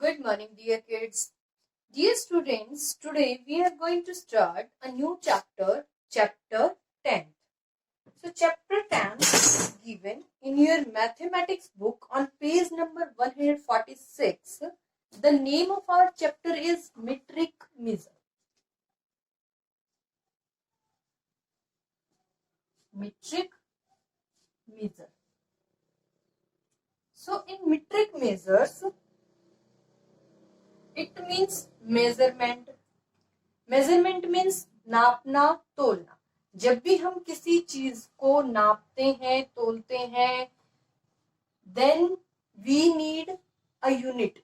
Good morning, dear kids. Dear students, today we are going to start a new chapter, chapter 10. So, chapter 10 is given in your mathematics book on page number 146. The name of our chapter is metric measure. Metric measure. So, in metric measures, it means measurement. Measurement means नापना तोलना. जब भी हम किसी चीज को नापते हैं तोलते हैं then we need a unit.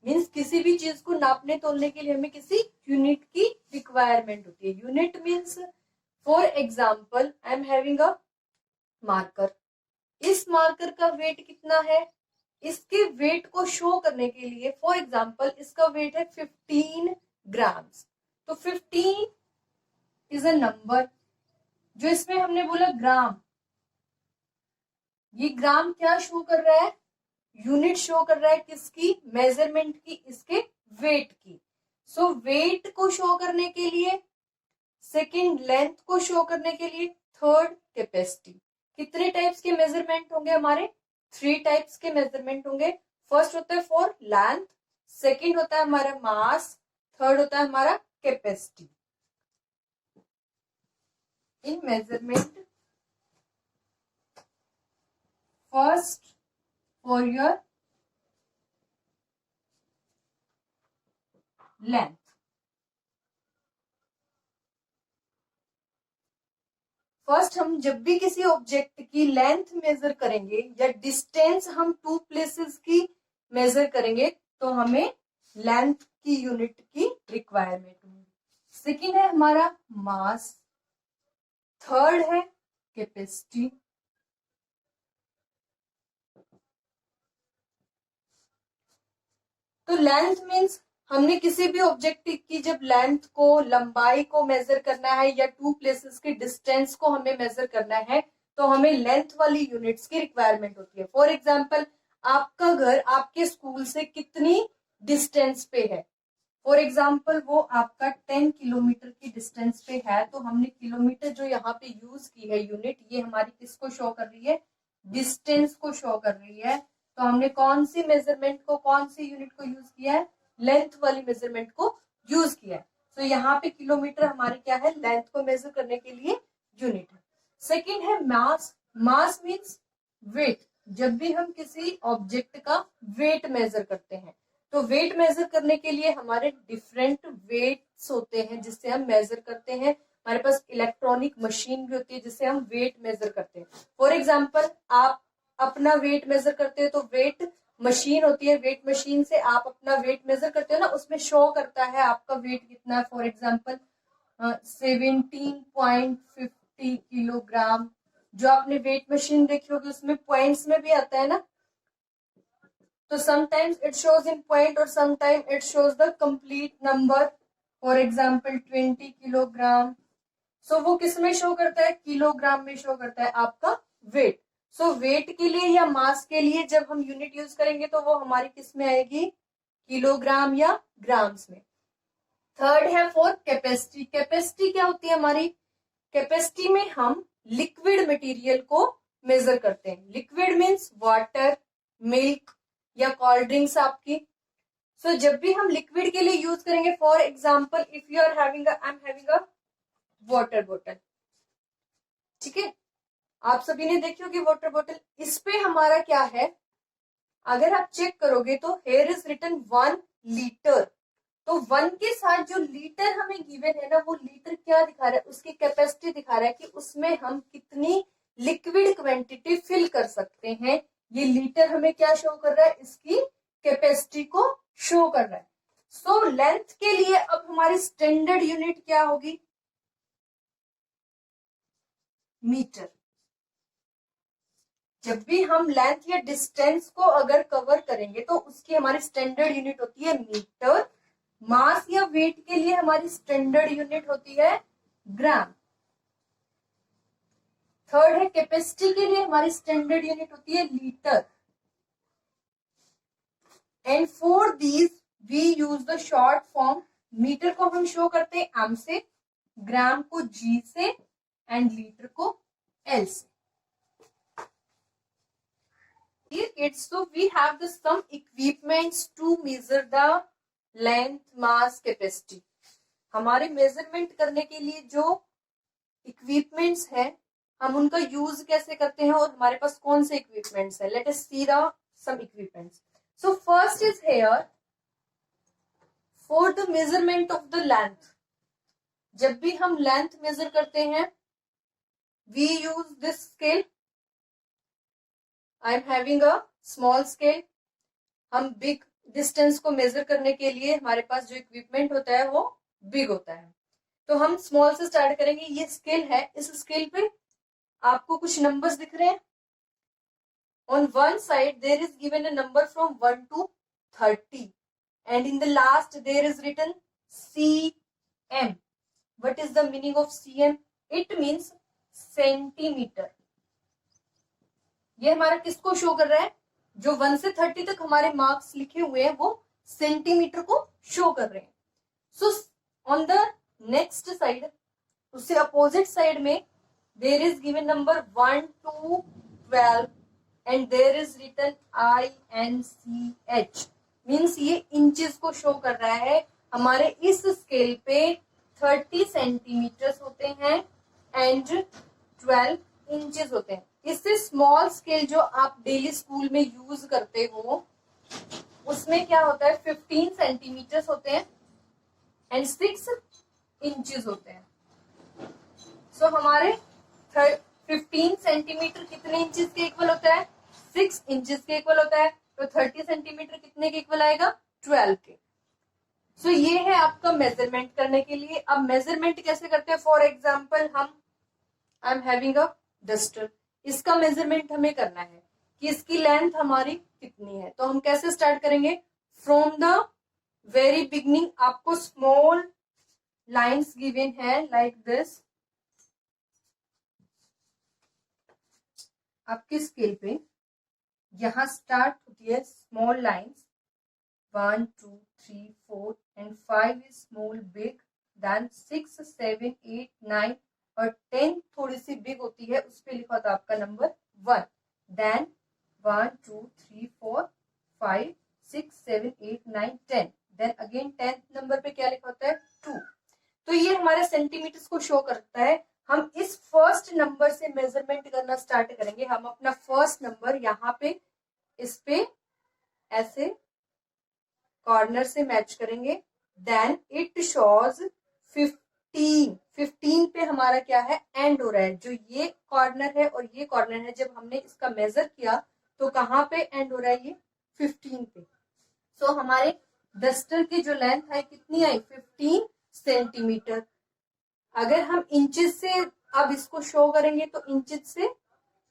Means किसी भी चीज को नापने तोलने के लिए हमें किसी यूनिट की रिक्वायरमेंट होती है. Unit means for example I am having a marker. इस मार्कर का वेट कितना है? इसके वेट को शो करने के लिए फॉर एग्जाम्पल इसका वेट है 15 ग्राम्स. तो 15 इज अ नंबर. जो इसमें हमने बोला ग्राम, ये ग्राम क्या शो कर रहा है? यूनिट शो कर रहा है किसकी? मेजरमेंट की, इसके वेट की. सो वेट को शो करने के लिए, सेकंड लेंथ को शो करने के लिए, थर्ड कैपेसिटी. कितने टाइप्स के मेजरमेंट होंगे हमारे? 3 टाइप्स के मेजरमेंट होंगे. फर्स्ट होता है फॉर लेंथ, सेकंड होता है हमारा मास, थर्ड होता है हमारा capacity. In measurement, first for your length. First हम जब भी किसी ऑब्जेक्ट की लेंथ मेजर करेंगे या डिस्टेंस हम 2 प्लेसेस की मेजर करेंगे तो हमें लेंथ की यूनिट की रिक्वायरमेंट होगी. सेकेंड है हमारा मास, थर्ड है कैपेसिटी. तो लेंथ मीन्स हमने किसी भी ऑब्जेक्ट की जब लेंथ को, लंबाई को मेजर करना है या 2 प्लेसेस के डिस्टेंस को हमें मेजर करना है तो हमें लेंथ वाली यूनिट्स की रिक्वायरमेंट होती है. फॉर एग्जाम्पल आपका घर आपके स्कूल से कितनी डिस्टेंस पे है? फॉर एग्जाम्पल वो आपका 10 किलोमीटर की डिस्टेंस पे है. तो हमने किलोमीटर जो यहाँ पे यूज की है यूनिट, ये हमारी किसको शो कर रही है? डिस्टेंस को शो कर रही है. तो हमने कौन सी मेजरमेंट को, कौन सी यूनिट को यूज किया है? लेंथ वाली मेजरमेंट को यूज किया है. तो यहाँ पे किलोमीटर हमारी क्या है? लेंथ को मेजर करने के लिए यूनिट है. सेकेंड है मास. Mass means wait. जब भी हम किसी ऑब्जेक्ट का वेट मेजर करते हैं तो वेट मेजर करने के लिए हमारे डिफरेंट वेट्स होते हैं जिससे हम मेजर करते हैं. हमारे पास इलेक्ट्रॉनिक मशीन भी होती है जिससे हम वेट मेजर करते हैं. फॉर एग्जाम्पल आप अपना वेट मेजर करते हो तो वेट मशीन होती है, वेट मशीन से आप अपना वेट मेजर करते हो ना, उसमें शो करता है आपका वेट कितना है. For example 17.50 kilogram. जो आपने वेट मशीन देखी होगी उसमें पॉइंट्स में भी आता है ना. तो sometimes it shows in point or sometimes it shows the complete number. For example 20 kilogram. So वो किस में शो करता है? किलोग्राम में शो करता है आपका वेट. सो वेट के लिए या मास के लिए जब हम यूनिट यूज करेंगे तो वो हमारी किस में आएगी? किलोग्राम या ग्राम्स में. थर्ड है फॉर कैपेसिटी. कैपेसिटी क्या होती है हमारी? कैपेसिटी में हम लिक्विड मटेरियल को मेजर करते हैं. लिक्विड मीन्स वाटर, मिल्क या कोल्ड ड्रिंक्स आपकी. सो जब भी हम लिक्विड के लिए यूज करेंगे, for example if you are having I am having a water बोतल. ठीक है, आप सभी ने देखी होगी वाटर बोतल. इस पे हमारा क्या है? अगर आप चेक करोगे तो हेयर इज रिटन 1 लीटर. तो 1 के साथ जो लीटर हमें गिवन है ना, वो लीटर क्या दिखा रहा है? उसकी कैपेसिटी दिखा रहा है कि उसमें हम कितनी लिक्विड क्वांटिटी फिल कर सकते हैं. ये लीटर हमें क्या शो कर रहा है? इसकी कैपेसिटी को शो कर रहा है. सो लेंथ के लिए अब हमारी स्टैंडर्ड यूनिट क्या होगी? मीटर. जब भी हम लेंथ या डिस्टेंस को अगर कवर करेंगे तो उसकी हमारी स्टैंडर्ड यूनिट होती है मीटर. मास या वेट के लिए हमारी स्टैंडर्ड यूनिट होती है ग्राम. थर्ड है कैपेसिटी के लिए हमारी स्टैंडर्ड यूनिट होती है litre. And for these we use the short form. Metre को हम शो करते हैं एम से, ग्राम को जी से एंड लीटर को एल से. Dear kids, so we have the some equipments to measure the length, mass, capacity. हमारे मेजरमेंट करने के लिए जो इक्विपमेंट्स है हम उनका यूज कैसे करते हैं और हमारे पास कौन से इक्विपमेंट्स है. Let us see the some equipments. So first is here for the measurement of the length. जब भी हम लेंथ मेजर करते हैं we use this scale. I am having a small scale. हम बिग डिस्टेंस को measure करने के लिए हमारे पास जो इक्विपमेंट होता है वो बिग होता है. तो हम स्मॉल से स्टार्ट करेंगे. ये स्केल है. इस स्केल पे आपको कुछ नंबर्स दिख रहे हैं. On one side there is given a number from 1 to 30 and in the last there is written cm. what is the meaning of cm? it means centimetre. ये हमारा किसको शो कर रहा है? जो 1 से 30 तक हमारे मार्क्स लिखे हुए हैं वो सेंटीमीटर को शो कर रहे हैं. So on the next side, उससे अपोजिट साइड में there is given number 1 to 12 and there is written INCH. Means ये इंचेस को शो कर रहा है. हमारे इस स्केल पे 30 सेंटीमीटर होते हैं एंड 12 इंचेस होते हैं. इससे स्मॉल स्केल जो आप डेली स्कूल में यूज करते हो उसमें क्या होता है 15 सेंटीमीटर होते हैं एंड 6 इंचेस होते हैं. सो हमारे 15 सेंटीमीटर कितने इंचेस के इक्वल होता है? 6 इंचेस के इक्वल होता है. तो 30 सेंटीमीटर कितने के इक्वल आएगा? 12 के. सो ये है आपका मेजरमेंट करने के लिए. अब मेजरमेंट कैसे करते हैं? फॉर एग्जाम्पल हम आई एम हैविंग अ डस्टर. इसका मेजरमेंट हमें करना है कि इसकी लेंथ हमारी कितनी है. तो हम कैसे स्टार्ट करेंगे? फ्रॉम द वेरी बिगनिंग आपको स्मॉल लाइन्स गिवन है लाइक दिस. आपके स्केल पे यहां स्टार्ट होती है small lines 1 2 3 4 and 5 is small big, then 6 7 8 9 और 10 थोड़ी सी बिग होती है. उस पर लिखा था आपका number 1. Then 1 2 3 4 5 6 7 8 9 10. Then again 10th number पे क्या लिखा होता है? 2. तो ये हमारे सेंटीमीटर्स को शो करता है. हम इस फर्स्ट नंबर से मेजरमेंट करना स्टार्ट करेंगे. हम अपना फर्स्ट नंबर यहाँ पे इस पे ऐसे कॉर्नर से मैच करेंगे. देन इट शोज 15 पे हमारा क्या है? एंड हो रहा है. जो ये कॉर्नर है और ये कॉर्नर है, जब हमने इसका मेजर किया तो कहाँ पे एंड हो रहा है? ये 15 पे. सो हमारे डस्टर की जो लेंथ है कितनी आई? 15 सेंटीमीटर. अगर हम इंचेस से अब इसको शो करेंगे तो इंचेस से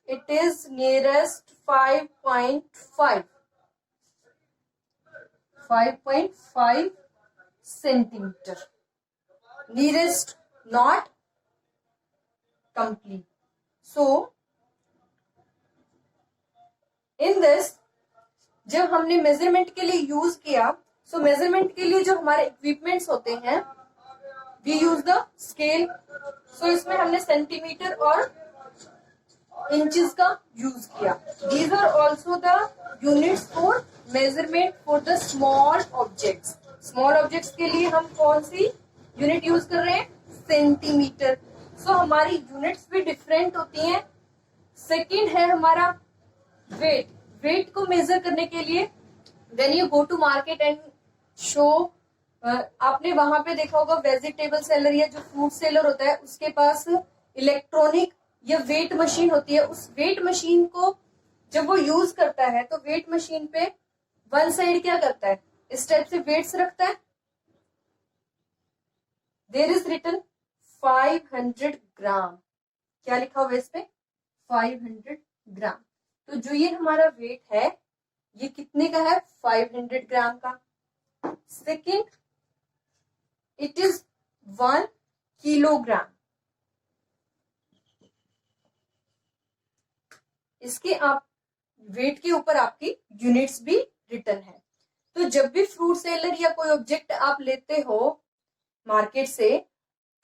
it is nearest 5.5 centimetre. Nearest, not complete. So in this जब हमने मेजरमेंट के लिए यूज किया, सो मेजरमेंट के लिए जो हमारे इक्विपमेंट्स होते हैं we use the scale. So इसमें हमने सेंटीमीटर और इंचेस का यूज किया. These are also the units for measurement for the small objects. Small objects के लिए हम कौन सी यूनिट यूज कर रहे हैं? सेंटीमीटर. सो हमारी यूनिट्स भी डिफरेंट होती हैं. सेकेंड है हमारा वेट. वेट को मेजर करने के लिए when you go to market and show, आपने वहां पे देखा होगा वेजिटेबल सेलर या जो फ्रूट सेलर होता है उसके पास इलेक्ट्रॉनिक या वेट मशीन होती है. उस वेट मशीन को जब वो यूज करता है तो वेट मशीन पे वन साइड क्या करता है? इस टाइप से वेट्स रखता है. देयर इज रिटन 500 ग्राम. क्या लिखा हुआ है इस पे? 500 ग्राम. तो जो ये हमारा वेट है ये कितने का है? 500 ग्राम का. Second it is 1 kilogram. इसके आप वेट के ऊपर आपकी यूनिट्स भी रिटन है. तो जब भी फ्रूट सेलर या कोई ऑब्जेक्ट आप लेते हो मार्केट से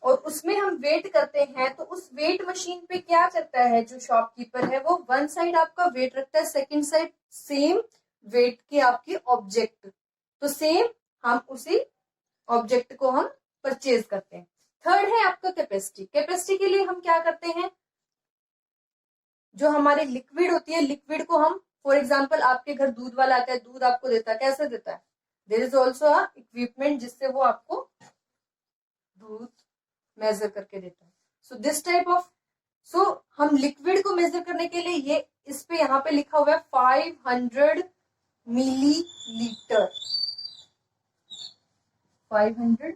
और उसमें हम वेट करते हैं, तो उस वेट मशीन पे क्या करता है जो शॉपकीपर है, वो वन साइड आपका वेट रखता है, सेकंड साइड सेम वेट के आपके ऑब्जेक्ट, तो सेम हम उसी ऑब्जेक्ट को हम परचेज करते हैं। थर्ड है आपका कैपेसिटी। कैपेसिटी के लिए हम क्या करते हैं, जो हमारे लिक्विड होती है, लिक्विड को हम, फॉर एग्जाम्पल आपके घर दूध वाला आता है, दूध आपको देता है, कैसे देता है, there is also a equipment जिससे वो आपको दूध मेजर करके देता है। So this type of, so हम लिक्विड को मेजर करने के लिए ये इस पे यहाँ पे लिखा हुआ है 500 मिलीलीटर, 500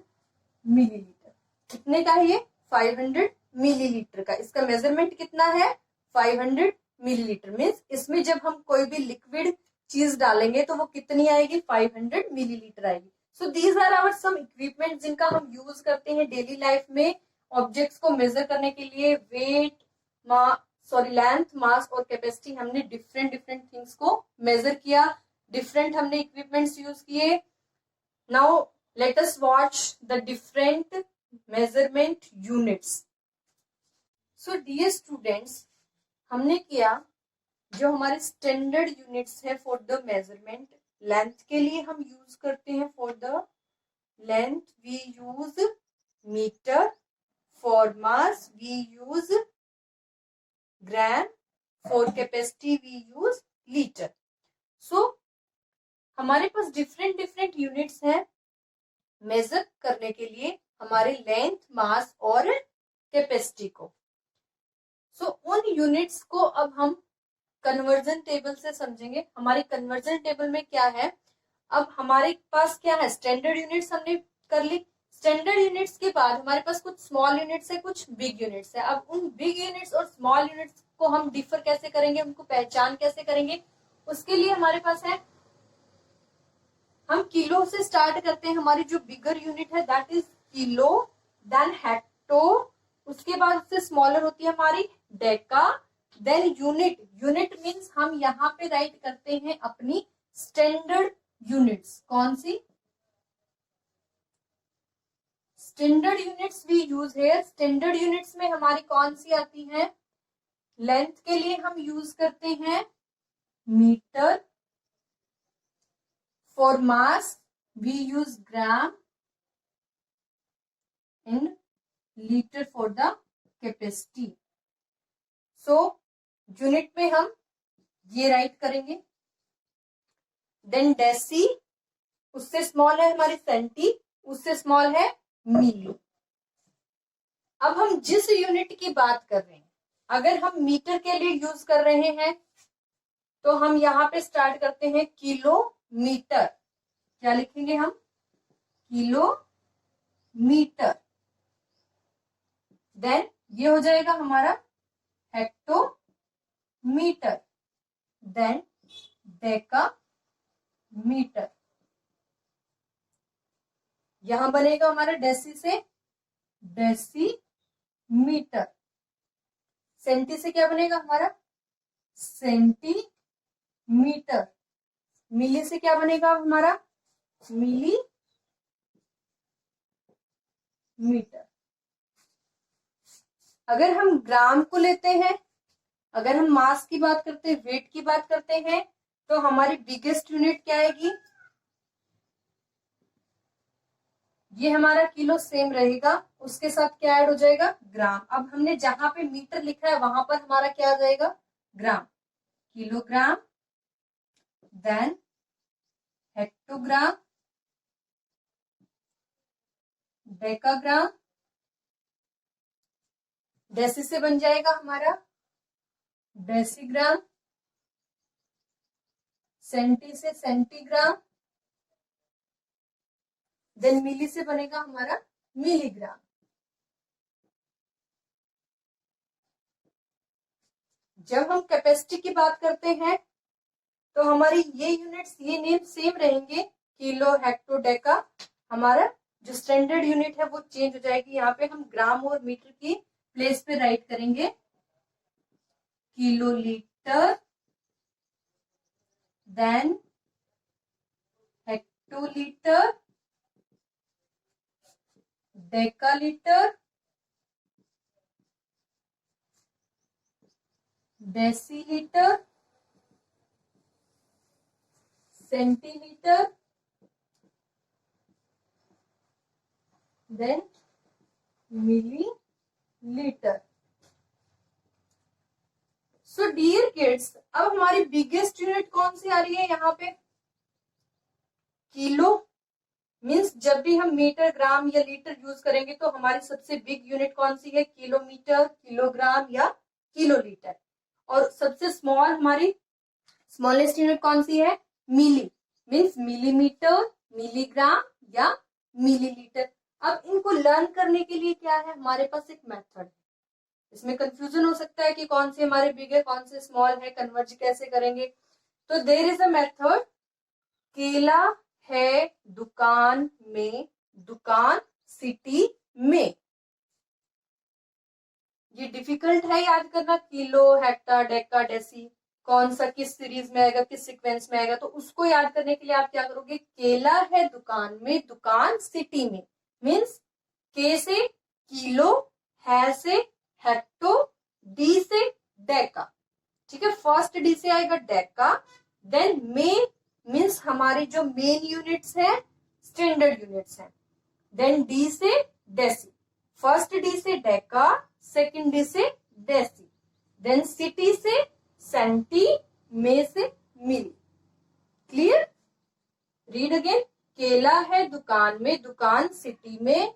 मिलीलीटर। कितने का है ये, 500 मिलीलीटर का। इसका मेजरमेंट कितना है, 500 मिलीलीटर। मीन्स इसमें जब हम कोई भी लिक्विड चीज डालेंगे तो वो कितनी आएगी, 500 मिलीलीटर आएगी। So these are our some equipment जिनका हम यूज करते हैं डेली लाइफ में ऑब्जेक्ट्स को मेजर करने के लिए। वेट, लेंथ, मास और कैपेसिटी, हमने डिफरेंट डिफरेंट थिंग्स को मेजर किया, डिफरेंट हमने इक्विपमेंट्स यूज किए। Now let us watch the different measurement units. So dear students, हमने किया जो हमारे स्टैंडर्ड यूनिट्स है फॉर द मेजरमेंट। लेंथ के लिए हम यूज करते हैं, for the length we use metre, for mass we use gram, for capacity we use litre. So हमारे पास डिफरेंट डिफरेंट यूनिट्स हैं मेजर करने के लिए हमारे लेंथ, मास और कैपेसिटी को। सो उन यूनिट्स को अब हम कन्वर्जन टेबल से समझेंगे। हमारे कन्वर्जन टेबल में क्या है, अब हमारे पास क्या है, स्टैंडर्ड यूनिट्स हमने कर ली। स्टैंडर्ड यूनिट्स के बाद हमारे पास कुछ स्मॉल यूनिट्स है, कुछ बिग यूनिट्स है। अब उन बिग यूनिट्स और स्मॉल यूनिट्स को हम डिफर कैसे करेंगे, उनको पहचान कैसे करेंगे, उसके लिए हमारे पास है, हम किलो से स्टार्ट करते हैं। हमारी जो बिगर यूनिट है that is kilo, then hecto, उसके बाद उससे स्मॉलर होती है हमारी deca, then unit. Unit means हम यहाँ पे राइट करते हैं अपनी स्टैंडर्ड यूनिट्स। कौन सी स्टैंडर्ड यूनिट्स वी यूज है। स्टैंडर्ड यूनिट्स में हमारी कौन सी आती है, लेंथ के लिए हम यूज करते हैं metre, for mass we use gram and liter for the capacity. So unit में हम ये राइट करेंगे। देन डेसी, उससे स्मॉल है हमारी सेंटी, उससे स्मॉल है मिली। अब हम जिस यूनिट की बात कर रहे हैं, अगर हम मीटर के लिए यूज कर रहे हैं तो हम यहाँ पे स्टार्ट करते हैं किलोमीटर। क्या लिखेंगे हम, किलोमीटर। देन ये हो जाएगा हमारा हेक्टोमीटर, देन डेकामीटर। यहां बनेगा हमारा डेसी से डेसीमीटर, सेंटी से क्या बनेगा हमारा सेंटीमीटर, मिली से क्या बनेगा हमारा मिलीमीटर। अगर हम ग्राम को लेते हैं, अगर हम मास की बात करते हैं, वेट की बात करते हैं, तो हमारी बिगेस्ट यूनिट क्या आएगी, ये हमारा किलो सेम रहेगा, उसके साथ क्या ऐड हो जाएगा ग्राम। अब हमने जहां पे मीटर लिखा है वहां पर हमारा क्या आ जाएगा gram, kilogram, then hectogram, decagram, deci से बन जाएगा हमारा डेसीग्राम, सेंटी से सेंटीग्राम, देन मिली से बनेगा हमारा मिलीग्राम। जब हम कैपेसिटी की बात करते हैं तो हमारी ये यूनिट्स, ये नेम सेम रहेंगे, किलो, हेक्टो, डेका। हमारा जो स्टैंडर्ड यूनिट है वो चेंज हो जाएगी। यहाँ पे हम ग्राम और मीटर की प्लेस पे राइट करेंगे kilolitre, then hectolitre, decalitre, decilitre, centimetre, then millilitre. So dear kids, अब हमारी बिगेस्ट यूनिट कौन सी आ रही है यहाँ पे? किलो। मीन्स जब भी हम मीटर, ग्राम या लीटर यूज करेंगे तो हमारी सबसे बिग यूनिट कौन सी है? किलोमीटर, किलोग्राम या किलोलीटर। और सबसे स्मॉल, हमारी स्मॉलेस्ट यूनिट कौन सी है? मिली। मीन्स मिलीमीटर, मिलीग्राम या मिलीलीटर। अब इनको लर्न करने के लिए क्या है? हमारे पास एक मेथड है। इसमें कंफ्यूजन हो सकता है कि कौन से हमारे बिग है, कौन से स्मॉल है, कन्वर्ज कैसे करेंगे? तो देयर इज अ मेथड, केला है दुकान में, दुकान सिटी में। ये डिफिकल्ट है याद करना, किलो, हेक्टा, डेका, डेसी, कौन सा किस सीरीज में आएगा, किस सीक्वेंस में आएगा। तो उसको याद करने के लिए आप क्या करोगे? केला है दुकान में, दुकान सिटी में। मीन्स के से किलो, है से हेक्टो, डी से डेका। ठीक है, फर्स्ट डी से आएगा डेका, देन में मीन्स हमारी जो मेन यूनिट्स है, स्टैंडर्ड यूनिट्स हैं, देन डी से डेसी। फर्स्ट डी से डेका, सेकंड डी से डेसी, देन सिटी से सेंटी, में से मिली। क्लियर? Read again. केला है दुकान में, दुकान सिटी में,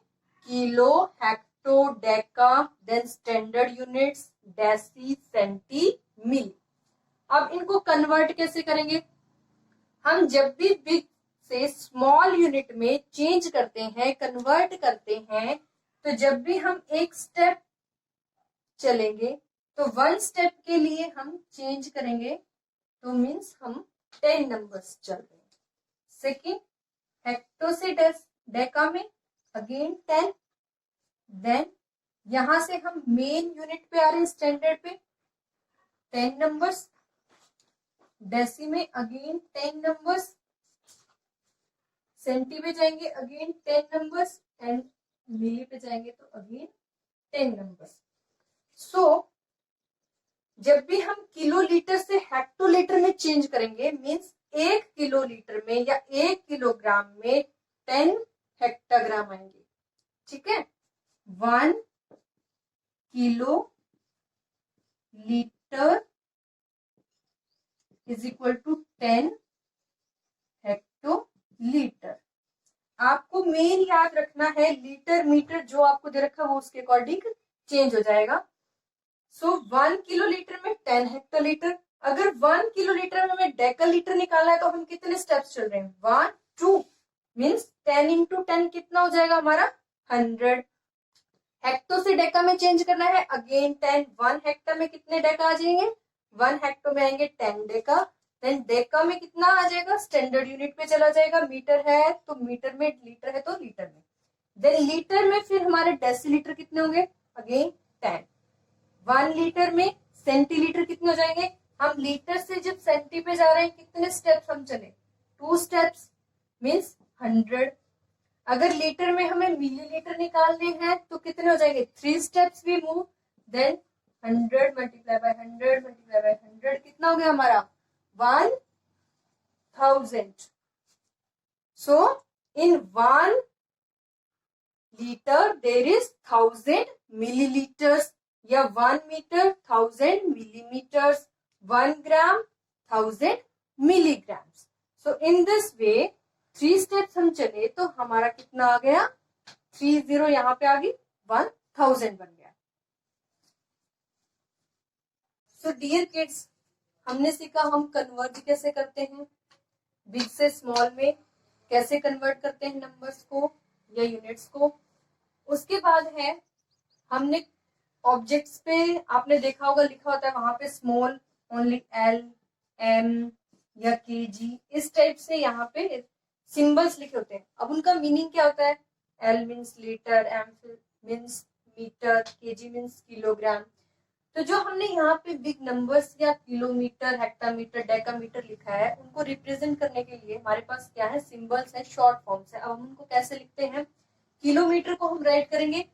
kilo, hecto, deca, then standard units, deci, centi, milli. अब इनको कन्वर्ट कैसे करेंगे? हम जब भी बिग से स्मॉल यूनिट में चेंज करते हैं, कन्वर्ट करते हैं, तो जब भी हम एक स्टेप चलेंगे तो 1 स्टेप के लिए हम चेंज करेंगे, तो मीन्स हम 10 नंबर्स चल रहे हैं। सेकेंड, हेक्टो से डेका में अगेन 10, देन यहां से हम मेन यूनिट पे आ रहे हैं, स्टैंडर्ड पे 10 नंबर्स, डेसी में अगेन 10 नंबर्स, सेंटी पे जाएंगे अगेन 10 नंबर्स, एंड मिली पे जाएंगे तो अगेन 10 नंबर्स। सो जब भी हम किलोलीटर से हेक्टोलीटर में चेंज करेंगे, मीन्स 1 किलोलीटर में या 1 किलोग्राम में 10 हेक्टाग्राम आएंगे। ठीक है, 1 kilolitre is equal to 10 hectolitre. आपको मेन याद रखना है, लीटर मीटर जो आपको दे रखा है वो उसके अकॉर्डिंग चेंज हो जाएगा। सो 1 किलोलीटर में 10 हेक्टोलीटर। अगर 1 किलोलीटर में हमें डेकालीटर निकालना है तो हम कितने स्टेप्स चल रहे हैं? 1 2 मीन्स 10 इंटू 10 कितना हो जाएगा हमारा? 100। हेक्टो से डेका में चेंज करना है, अगेन 10। 1 हेक्टा में कितने डेका आ जाएंगे? 1 हेक्टो में आएंगे 10 डेका। देन डेका में कितना आ जाएगा? स्टैंडर्ड यूनिट पे चला जाएगा। मीटर है तो मीटर में, लीटर है तो लीटर में। देन लीटर में फिर हमारे डेसीलीटर कितने होंगे? अगेन 10। 1 लीटर में सेंटीलीटर कितने हो जाएंगे? हम लीटर से जब सेंटी पे जा रहे हैं, कितने स्टेप्स हम चले? 2 स्टेप्स, मीन्स 100। अगर लीटर में हमें मिलीलीटर निकालने हैं तो कितने हो जाएंगे? 3 steps we move, then 100 multiply by 100 multiply by 100 कितना हो गया हमारा? 1000। So in 1 litre there is 1000 millilitres, या 1 metre 1000 millimetres, 1 gram 1000 milligrams. So in this way 3 steps हम चले तो हमारा कितना आ गया? 30 यहाँ पे आ गई, 1000 बन गया। सो डियर किड्स, हमने सीखा हम कन्वर्ट कैसे करते हैं, बिग से स्मॉल में कैसे कन्वर्ट करते हैं नंबर्स को या यूनिट्स को। उसके बाद है हमने ऑब्जेक्ट्स पे, आपने देखा होगा लिखा होता है वहां पे स्मॉल ओनली एल, एम या के जी, इस टाइप से यहाँ पे सिंबल्स लिखे होते हैं। अब उनका मीनिंग क्या होता है? L means litre, M means metre, K G means kilogram. तो जो हमने यहाँ पे बिग नंबर्स या किलोमीटर, हेक्टामीटर, डेकामीटर लिखा है, उनको रिप्रेजेंट करने के लिए हमारे पास क्या है, सिंबल्स है, शॉर्ट फॉर्म्स है। अब हम उनको कैसे लिखते हैं? किलोमीटर को हम राइट करेंगे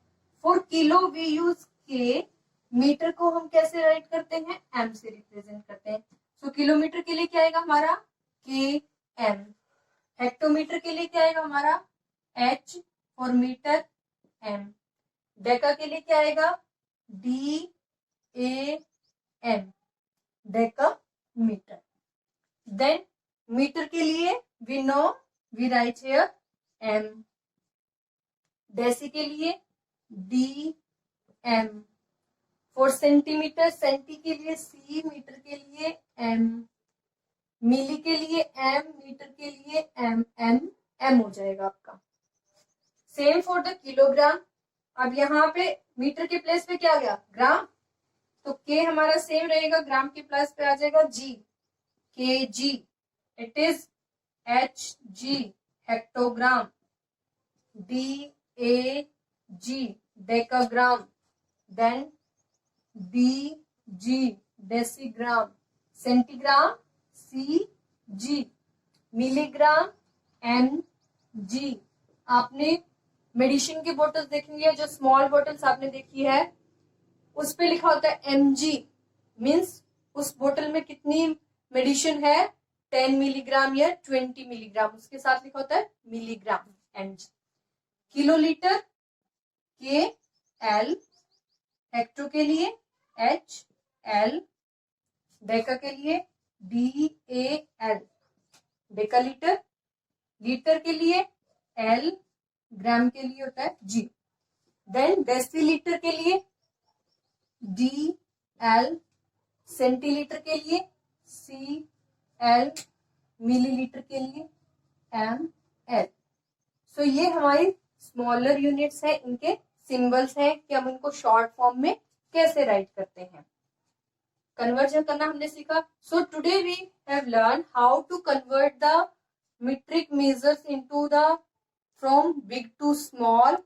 फॉर किलो वी यूज के, मीटर को हम कैसे राइट करते हैं? एम से रिप्रेजेंट करते हैं। सो किलोमीटर के लिए क्या आएगा हमारा? के एम। हेक्टोमीटर के लिए क्या आएगा हमारा? H for metre, M. Deca के लिए क्या आएगा? D A M, decametre. Then metre के लिए we know, we write here M. Deci के लिए D M. For centimetre, centi के लिए सी, मीटर के लिए एम। मिली के लिए एम, मीटर के लिए एम, एम एम हो जाएगा आपका। Same for the kilogram. अब यहाँ पे मीटर के प्लेस पे क्या आ गया? ग्राम। तो के हमारा सेम रहेगा, ग्राम के प्लेस पे आ जाएगा G, K G. It is H G, hectogram. D A G, decagram. Then D G, decigram. Centigram C G, milligram M G. आपने मेडिसिन की बोतल देखेंगे, जो स्मॉल बोतल्स आपने देखी है, उस पे लिखा होता है एम जी, मीन्स उस बोतल में कितनी मेडिसिन है, 10 मिलीग्राम या 20 मिलीग्राम, उसके साथ लिखा होता है मिलीग्राम, एम जी। किलोलीटर के एल, हेक्टो के लिए एच एल, डेका के लिए डी ए एल, डेकालीटर। लीटर के लिए एल, ग्राम के लिए होता है जी। देन डेसीलीटर के लिए डी एल, सेंटीलीटर के लिए सी एल, मिलीलीटर के लिए एम एल। सो ये हमारी स्मॉलर यूनिट्स है, इनके सिंबल्स हैं कि हम इनको शॉर्ट फॉर्म में कैसे राइट करते हैं। कन्वर्जन करना हमने सीखा। So today we have learn how to convert the metric measures into the from big to small.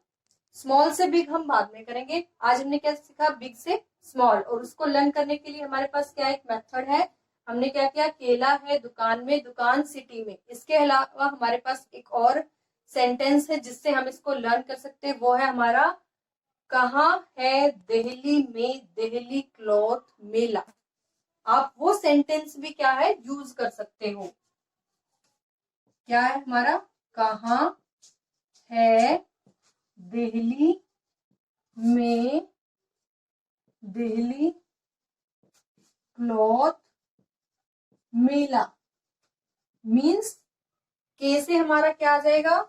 Small से बिग हम बाद में करेंगे। आज हमने क्या सीखा? बिग से स्मॉल। और उसको लर्न करने के लिए हमारे पास क्या एक मेथड है। हमने क्या किया? केला है दुकान में, दुकान सिटी में। इसके अलावा हमारे पास एक और सेंटेंस है जिससे हम इसको लर्न कर सकते हैं, वो है हमारा कहाँ है दिल्ली में दिल्ली क्लॉथ मेला। आप वो सेंटेंस भी क्या है यूज कर सकते हो। क्या है हमारा? कहाँ है दिल्ली में दिल्ली क्लॉथ मेला। मीन्स के से हमारा क्या आ जाएगा?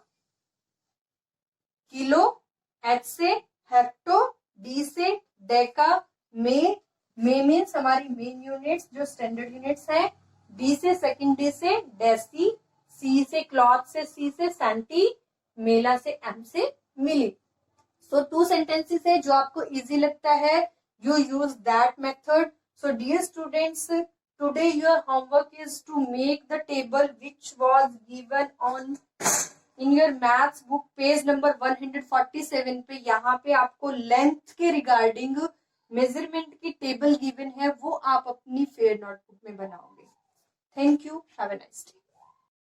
किलो, एच से हेक्टो, डी से डेका, में मीन्स हमारी मेन यूनिट्स जो स्टैंडर्ड यूनिट्स हैं, डी से सेकंड डी से डेसी, सी से क्लॉथ से सी से सेंटी, मेला से एम से मिली। सो 2 सेंटेंसेस है जो आपको इजी लगता है, you use that method. So dear students, today your homework is to make the table which was given on in your maths book page number 147 पे। यहाँ पे आपको लेंथ के रिगार्डिंग मेजरमेंट की टेबल गिवन है, वो आप अपनी फेयर नोटबुक में बनाओगे। Thank you, have a nice day.